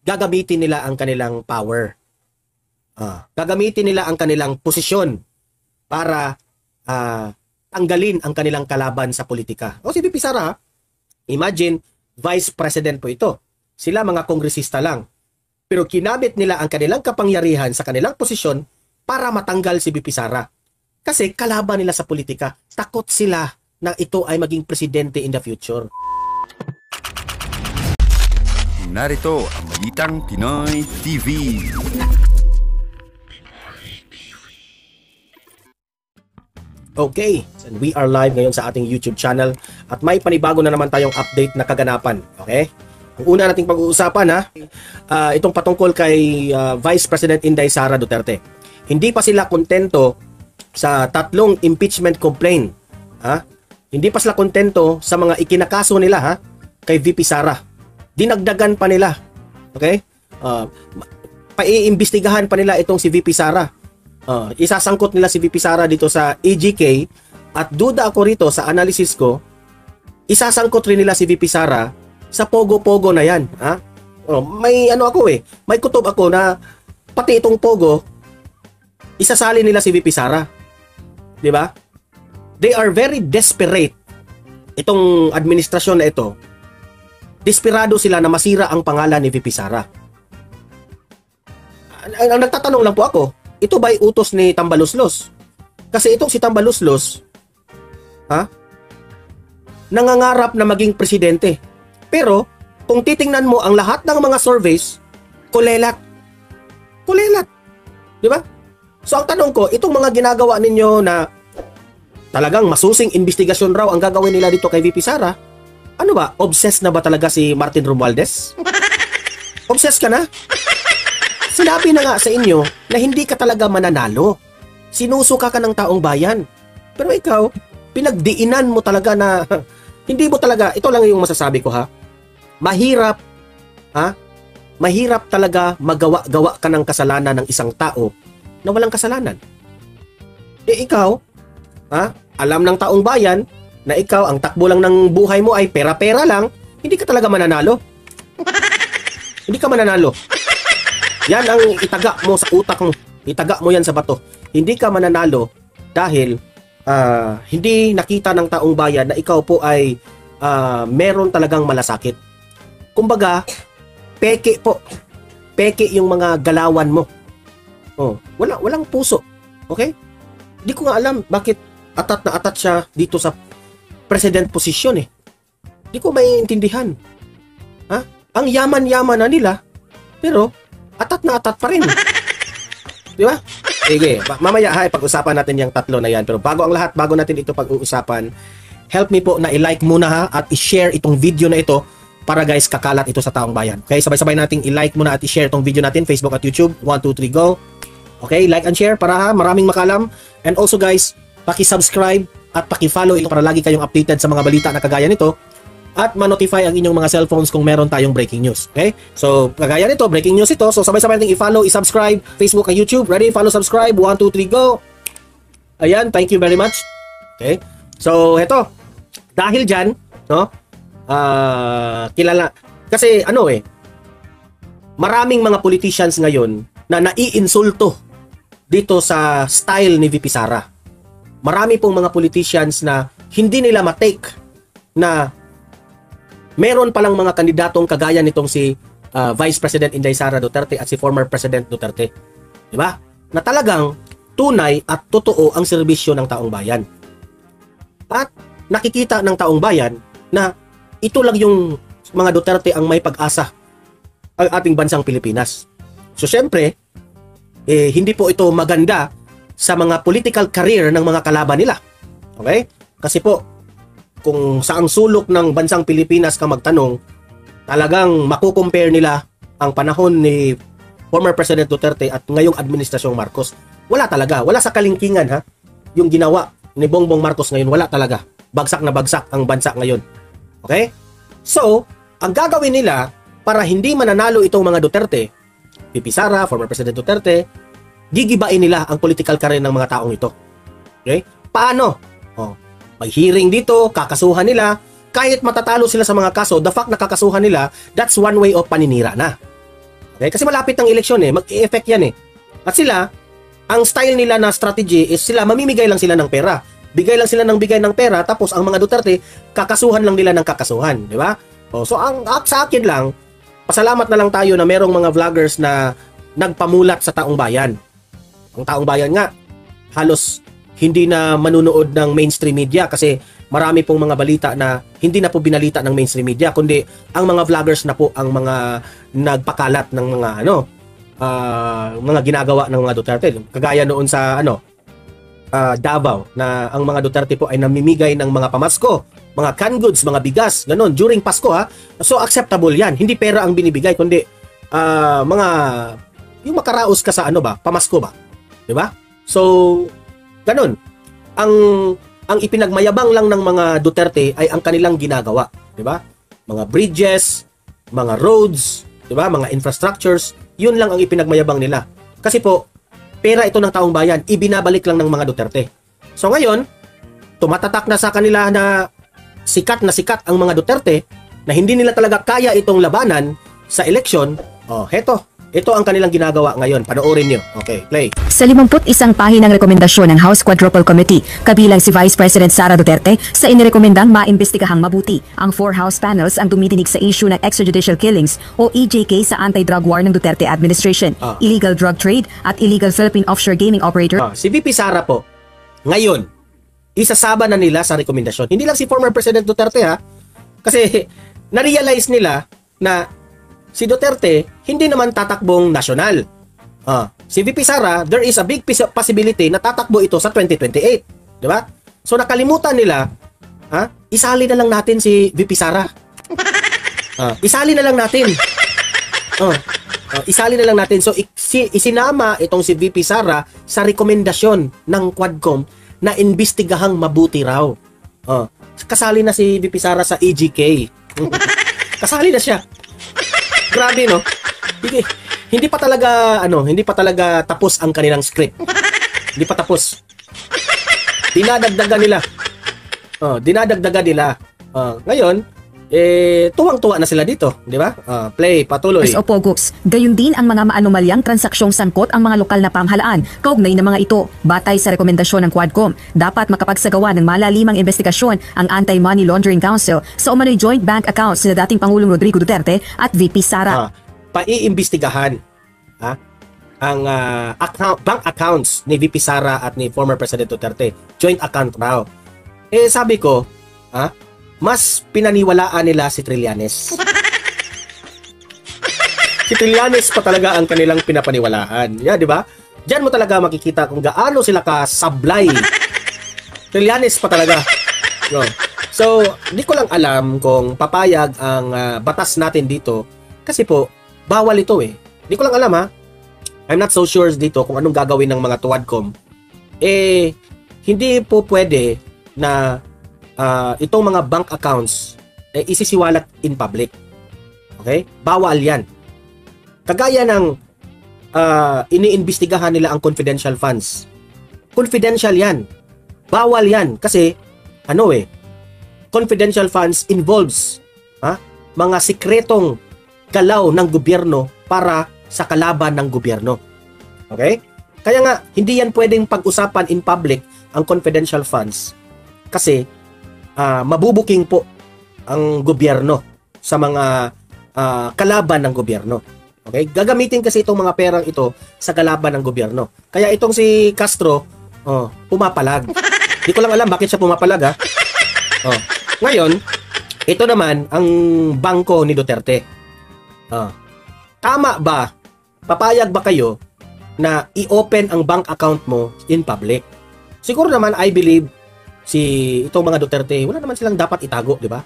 gagamitin nila ang kanilang power. Gagamitin nila ang kanilang posisyon para tanggalin ang kanilang kalaban sa politika. O si VP Sara, imagine, Vice President po ito. Sila mga kongresista lang. Pero kinabit nila ang kanilang kapangyarihan sa kanilang posisyon para matanggal si VP Sara. Kasi kalaban nila sa politika. Takot sila na ito ay maging presidente in the future. Narito ang Balitang Pinoy TV. Okay, and we are live ngayon sa ating YouTube channel at may panibago na naman tayong update na kaganapan. Okay? Ang una nating pag-uusapan itong patungkol kay Vice President Inday Sara Duterte. Hindi pa sila kontento sa tatlong impeachment complaint. Hindi pa sila kontento sa mga ikinakaso nila kay VP Sara. Dinagdagan pa nila. Okay? Paiimbestigahan pa nila itong si VP Sara. Isasangkot nila si VP Sara dito sa EJK at duda ako rito sa analysis ko, isasangkot rin nila si VP Sara sa pogo-pogo na yan. May may kutob ako na pati itong pogo isasali nila si VP Sara. 'Di ba? They are very desperate. Itong administrasyon na ito, desperado sila na masira ang pangalan ni VP Sara. Ang nagtatanong lang po ako, ito ba'y utos ni Tambaluslos? Kasi itong si Tambaluslos, nangangarap na maging presidente. Pero, kung titingnan mo ang lahat ng mga surveys, kulelat. Kulelat. Di ba? So, ang tanong ko, itong mga ginagawa ninyo na talagang masusing investigasyon raw ang gagawin nila dito kay VP Sara, ano ba? Obsessed na ba talaga si Martin Romualdez? Obsessed ka na? Sinabi na nga sa inyo na hindi ka talaga mananalo. Sinusuka ka ng taong bayan. Pero ikaw, pinagdiinan mo talaga na hindi mo talaga, ito lang yung masasabi ko mahirap, mahirap talaga magawa-gawa ka ng kasalanan ng isang tao na walang kasalanan. Ikaw, alam ng taong bayan na ikaw, ang takbo lang ng buhay mo ay pera-pera lang, hindi ka talaga mananalo. Hindi ka mananalo. Yan ang itaga mo sa utak mo. Itaga mo yan sa bato. Hindi ka mananalo dahil hindi nakita ng taong bayan na ikaw po ay meron talagang malasakit. Kumbaga, peke po. Peke yung mga galawan mo. Walang puso. Okay? Hindi ko nga alam bakit atat na atat siya dito sa president position eh. Hindi ko maiintindihan. Ang yaman-yaman na nila, pero atat na atat pa rin. Di ba? Sige, mamaya pag-usapan natin yung tatlo na yan. Pero bago ang lahat, bago natin ito pag-uusapan, help me po na i-like muna at i-share itong video na ito para guys, kakalat ito sa taong bayan. Okay, sabay-sabay nating i-like muna at i-share itong video natin, Facebook at YouTube. 1, 2, 3, go! Okay, like and share para maraming makalam. And also guys, paki-subscribe at paki-follow ito para lagi kayong updated sa mga balita na kagaya nito. At ma-notify ang inyong mga cellphones kung meron tayong breaking news. Okay? So, kagaya nito, breaking news ito. So, sabay-sabay natin i-follow, i-subscribe, Facebook at YouTube. Ready? Follow, subscribe. 1, 2, 3, go! Ayan, thank you very much. Okay? So, eto. Dahil dyan, kilala. Kasi, maraming mga politicians ngayon na naiinsulto dito sa style ni VP Sara. Marami pong mga politicians na hindi nila matake na meron palang mga kandidatong kagaya nitong si Vice President Inday Sara Duterte at si former President Duterte. Di ba? Na talagang tunay at totoo ang serbisyo ng taong bayan. At nakikita ng taong bayan na ito lang yung mga Duterte ang may pag-asa ang ating bansang Pilipinas. So syempre, hindi po ito maganda sa mga political career ng mga kalaban nila. Okay? Kasi po, kung saang sulok ng bansang Pilipinas ka magtanong, talagang makukompare nila ang panahon ni former President Duterte at ngayong administrasyong Marcos. Wala talaga. Wala sa kalingkingan yung ginawa ni Bongbong Marcos ngayon. Wala talaga. Bagsak na bagsak ang bansa ngayon. Okay? So, ang gagawin nila para hindi mananalo itong mga Duterte, VP Sara, former President Duterte, gigibain nila ang political career ng mga taong ito. Okay? Paano? May hearing dito, kakasuhan nila, kahit matatalo sila sa mga kaso, the fact na kakasuhan nila, that's one way of paninira na. Okay? Kasi malapit ang eleksyon mag-i-effect yan At sila, ang style nila na strategy is sila, mamimigay lang sila ng pera. Bigay lang sila ng bigay ng pera, tapos ang mga Duterte, kakasuhan lang nila ng kakasuhan. Di ba? So, sa akin lang, pasalamat na lang tayo na merong mga vloggers na nagpamulat sa taong bayan. Ang taong bayan nga, halos hindi na manunood ng mainstream media kasi marami pong mga balita na hindi na po binalita ng mainstream media, kundi ang mga vloggers na po ang mga nagpakalat ng mga mga ginagawa ng mga Duterte. Kagaya noon sa Davao na ang mga Duterte po ay namimigay ng mga pamasko, mga canned goods, mga bigas, ganun, during Pasko So acceptable yan. Hindi pera ang binibigay, kundi yung makaraos ka sa pamasko ba? 'Di ba? So, ganun. Ang ipinagmayabang lang ng mga Duterte ay ang kanilang ginagawa, 'di ba? Mga bridges, mga roads, 'di ba? Mga infrastructures, 'yun lang ang ipinagmayabang nila. Kasi po, pera ito ng taong bayan, ibinabalik lang ng mga Duterte. So ngayon, tumatatak na sa kanila na sikat ang mga Duterte na hindi nila talaga kaya itong labanan sa eleksyon. Ito ang kanilang ginagawa ngayon. Panoorin nyo. Okay, play. Sa 51 pahinang rekomendasyon ng House Quadruple Committee, kabilang si Vice President Sara Duterte, sa inirekomendang maimbestigahang mabuti ang 4 House panels ang dumidinig sa issue ng extrajudicial killings o EJK sa anti-drug war ng Duterte administration, illegal drug trade at illegal Philippine offshore gaming operator. Si VP Sara po, ngayon, isasaba na nila sa rekomendasyon. Hindi lang si former President Duterte kasi na-realize nila na si Duterte hindi naman tatakbong nasyonal. Si VP Sara, there is a big possibility na tatakbo ito sa 2028. Di ba? So nakalimutan nila, isali na lang natin si VP Sara. Isali na lang natin. Isali na lang natin. So isinama itong si VP Sara sa rekomendasyon ng Quadcom na imbestigahang mabuti raw. Kasali na si VP Sara sa EJK. Kasali na siya. Grabe, no? Hindi pa talaga tapos ang kanilang script. Hindi pa tapos. Dinadagdagan nila. Ngayon, tuwang-tuwa na sila dito, di ba? Play, patuloy. As Opogox, gayon din ang mga maanomalyang transaksyon sangkot ang mga lokal na pamahalaan, kaugnay ng mga ito. Batay sa rekomendasyon ng Quadcom, dapat makapagsagawa ng malalimang investigasyon ang Anti-Money Laundering Council sa umano'y joint bank accounts ni dating Pangulong Rodrigo Duterte at VP Sara. Paiimbestigahan ang bank accounts ni VP Sara at ni former President Duterte. Joint account raw. Sabi ko, mas pinaniwalaan nila si Trillanes. Si Trillanes pa talaga ang kanilang pinapaniwalaan. Di ba? Diyan mo talaga makikita kung gaano sila ka-sablay. Trillanes pa talaga. So, hindi ko lang alam kung papayag ang batas natin dito. Kasi po, bawal ito Hindi ko lang alam I'm not so sure dito kung anong gagawin ng mga Quadcom. Hindi po pwede na itong mga bank accounts isisiwalat in public. Okay? Bawal yan. Kagaya ng iniimbestigahan nila ang confidential funds. Confidential yan. Bawal yan. Kasi, confidential funds involves mga sikretong galaw ng gobyerno para sa kalaban ng gobyerno. Okay? Kaya nga, hindi yan pwedeng pag-usapan in public ang confidential funds. Kasi, mabubuking po ang gobyerno sa mga kalaban ng gobyerno. Okay? Gagamitin kasi itong mga perang ito sa kalaban ng gobyerno. Kaya itong si Castro, pumapalag. Hindi ko lang alam bakit siya pumapalag Ngayon, ito naman ang bangko ni Duterte. Tama ba? Papayag ba kayo na i-open ang bank account mo in public? Siguro naman, I believe itong mga Duterte, wala naman silang dapat itago, di ba?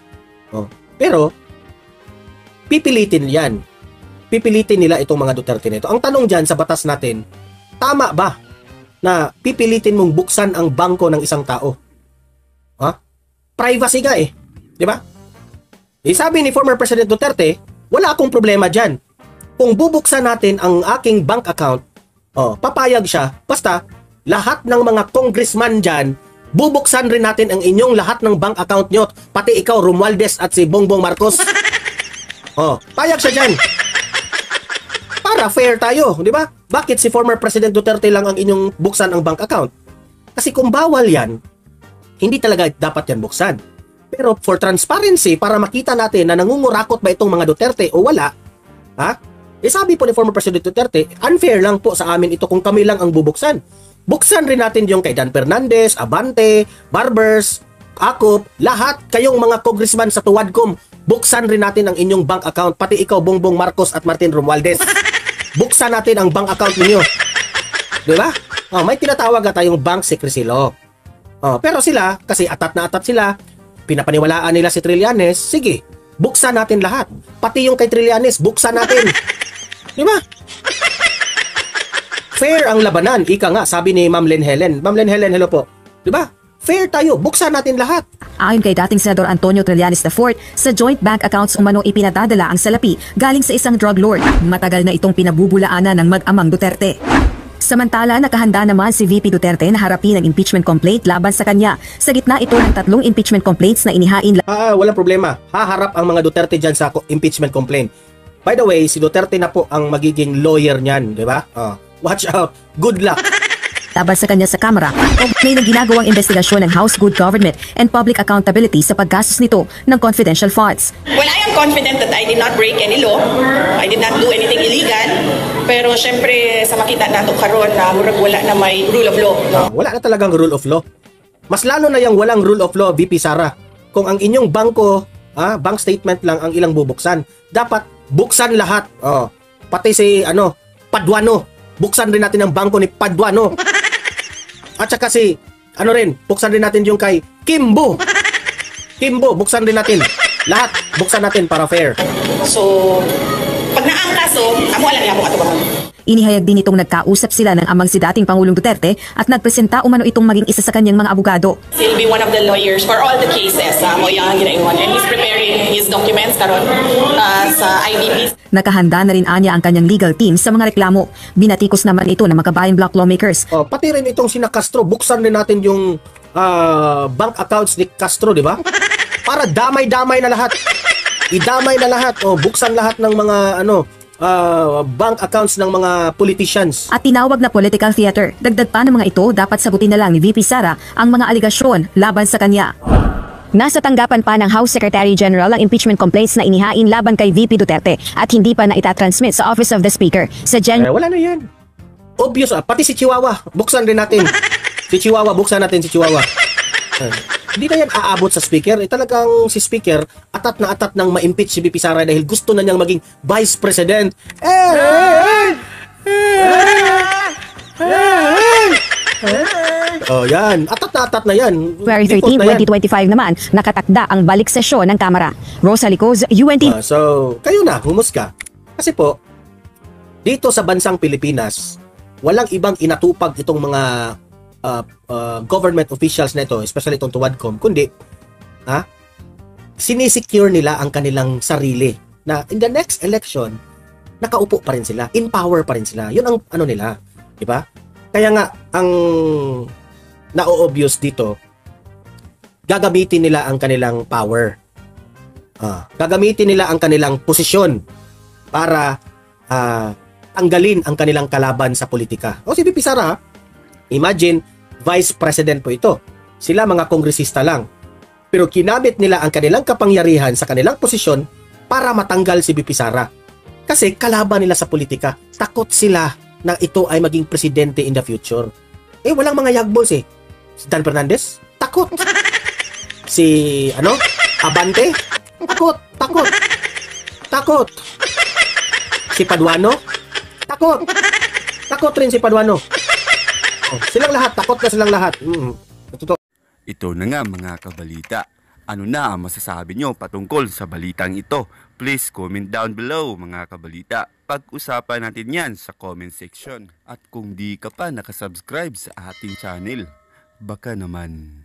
Pero, pipilitin yan. Pipilitin nila itong mga Duterte nito. Ang tanong dyan sa batas natin, tama ba na pipilitin mong buksan ang bangko ng isang tao? Privacy nga di ba? Sabi ni former President Duterte, wala akong problema dyan. Kung bubuksan natin ang aking bank account, papayag siya, basta lahat ng mga congressman dyan, bubuksan rin natin ang inyong lahat ng bank account nyo, pati ikaw, Romualdez at si Bongbong Marcos. Payag siya dyan. para fair tayo, di ba? Bakit si former President Duterte lang ang inyong buksan ang bank account? Kasi kung bawal yan, hindi talaga dapat yan buksan. Pero for transparency, para makita natin na nangungurakot ba itong mga Duterte o wala, ha? Eh sabi po ni former President Duterte, unfair lang po sa amin ito kung kami lang ang bubuksan. Buksan rin natin yung kay Dan Fernandez, Abante, Barbers, Akop, lahat kayong mga congressman sa Tuwadcom, buksan rin natin ang inyong bank account, pati ikaw Bongbong Marcos at Martin Romualdez. Buksan natin ang bank account ninyo. Di ba? May tinatawag na tayong bank secrecy law. Pero sila, kasi atat na atat sila, pinapaniwalaan nila si Trillanes, sige, buksan natin lahat. Pati yung kay Trillanes, buksan natin. Di ba? Fair ang labanan. Ika nga, sabi ni Ma'am Len Helen. Ma'am Len Helen, hello po. Di ba? Fair tayo. Buksan natin lahat. Ayon kay dating Senador Antonio Trillanes IV, sa joint bank accounts umano ipinadadala ang salapi galing sa isang drug lord. Matagal na itong pinabubulaanan ng mag-amang Duterte. Samantala, nakahanda naman si VP Duterte na harapin ang impeachment complaint laban sa kanya. Sa gitna ito ng 3 impeachment complaints na inihain. Walang problema. Haharap ang mga Duterte dyan sa impeachment complaint. By the way, si Duterte na po ang magiging lawyer niyan, di ba? Watch out. Good luck. Laban sa kanya sa Kamara, may ginagawang investigasyon ng House Good Government and Public Accountability sa paggastos nito ng confidential funds. Well, I am confident that I did not break any law. I did not do anything illegal. Pero syempre, sa makita nato karon na murag wala na may rule of law. No? Wala na talagang rule of law. Mas lalo na yung walang rule of law, VP Sara. Kung ang inyong bangko, bank statement lang ang ilang bubuksan, dapat buksan lahat. Pati si Paduano. Buksan rin natin ang bangko ni Paduano. At saka si, buksan rin natin yung kay Kimbo. Kimbo, buksan rin natin. Lahat, buksan natin para fair. So, pag naang kaso, amo lang niya mo ato ba? Inihayag din itong nagkausap sila ng amang si dating Pangulong Duterte at nagpresenta umano itong maging isa sa kanyang mga abogado. He'll be one of the lawyers for all the cases. Mo yung ginaingon. And he's preparing his documents karon sa IDP. Nakahanda na rin anya ang kanyang legal team sa mga reklamo. Binatikos naman ito ng Makabayan Bloc lawmakers. Pati rin itong sina Castro, buksan rin natin yung bank accounts ni Castro, di ba? Para damay-damay na lahat. Idamay na lahat. Buksan lahat ng mga bank accounts ng mga politicians. At tinawag na political theater. Dagdag pa ng mga ito, dapat sagutin na lang ni VP Sara ang mga aligasyon laban sa kanya. Nasa tanggapan pa ng House Secretary General ang impeachment complaints na inihain laban kay VP Duterte at hindi pa na itatransmit sa Office of the Speaker. Sa wala na yan. Obvious pati si Chihuahua, buksan rin natin. Si Chihuahua, buksan natin si Chihuahua. Hindi na yan aabot sa Speaker. Talagang si Speaker, atat na atat nang ma-impeach si VP Sara dahil gusto na niyang maging Vice President. Yan. Atat na yan. February 13, 2025 naman, nakatakda ang balik sesyon ng Kamara. Rosa Licoz, UNT. So, kayo na, humusga. Kasi po, dito sa bansang Pilipinas, walang ibang inatupag itong mga government officials na ito, especially itong Tuwadcom, kundi sinisecure nila ang kanilang sarili na in the next election, nakaupo pa rin sila, in power pa rin sila. Yun ang nila, di ba? Kaya nga, ang na-obvious dito, gagamitin nila ang kanilang power. Gagamitin nila ang kanilang posisyon para tanggalin ang kanilang kalaban sa politika. Si VP Sara, imagine, Vice President po ito. Sila mga kongresista lang. Pero kinamit nila ang kanilang kapangyarihan sa kanilang posisyon para matanggal si VP Sara. Kasi kalaban nila sa politika. Takot sila na ito ay maging presidente in the future. Walang mga yagbols Si Dan Fernandez, takot. Si, Abante, takot. Si Paduano, takot. Takot rin si Paduano. Silang lahat, takot na silang lahat. Ito na nga mga kabalita. Ano na ang masasabi nyo patungkol sa balitang ito? Please comment down below mga kabalita. Pag-usapan natin yan sa comment section. At kung di ka pa nakasubscribe sa ating channel, baka naman